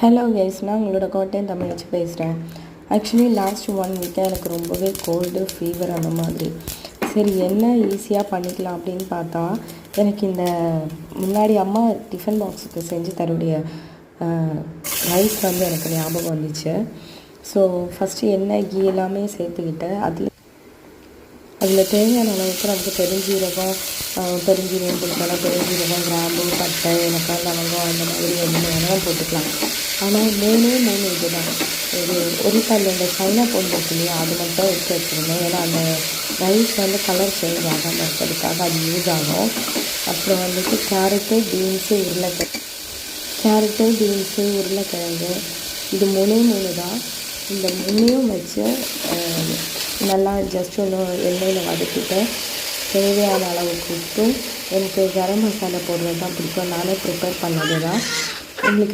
Hello guys, நான் உங்களோட கோட்டையன் தமிழ் வச்சு பேசுகிறேன். ஆக்சுவலி லாஸ்ட் 1 வீக்காக எனக்கு ரொம்பவே கோல்டு ஃபீவர் அந்த மாதிரி. சரி, என்ன ஈஸியாக பண்ணிக்கலாம் அப்படின்னு பார்த்தா, எனக்கு இந்த முன்னாடி அம்மா டிஃபன் பாக்ஸுக்கு செஞ்சு தரக்கூடிய ரைஸ் வந்து எனக்கு ஞாபகம் வந்துச்சு. ஸோ ஃபஸ்ட்டு எண்ணெய் கீ எல்லாமே சேர்த்துக்கிட்டு அதில் தேவையான அளவுக்கு நமக்கு பெருஞ்சீரகம் கொடுத்தாலும் பெருஞ்சீரகம், கிராம்பு, பட்டை, ஏலக்காய், லவங்கம் அந்த மாதிரி என்ன வேணாலும் போட்டுக்கலாம். ஆனால் 3 இது தான். ஒரு கல் இந்த சைனா பொண்ணு இருக்கு இல்லையா, அது மட்டும் எடுத்து வச்சுருந்தேன். ஏன்னா அந்த ரைஸ் வந்து கலர் சேஞ்ச் ஆகாமல் இருக்கிறதுக்காக அது யூஸ் ஆகும். அப்புறம் வந்துட்டு கேரட்டு, பீன்ஸு, உருளைக்கிழங்கு இது 3 தான். இந்த 3 வச்சு நல்லா ஜஸ்ட் ஒன்று எண்ணெயில் வதக்கிட்டு தேவையான அளவுக்கு உப்பு, எனக்கு கரம் மசாலா போடுறது தான் பிடிக்கும். நானே ப்ரிப்பேர் பண்ணது தான். உங்களுக்கு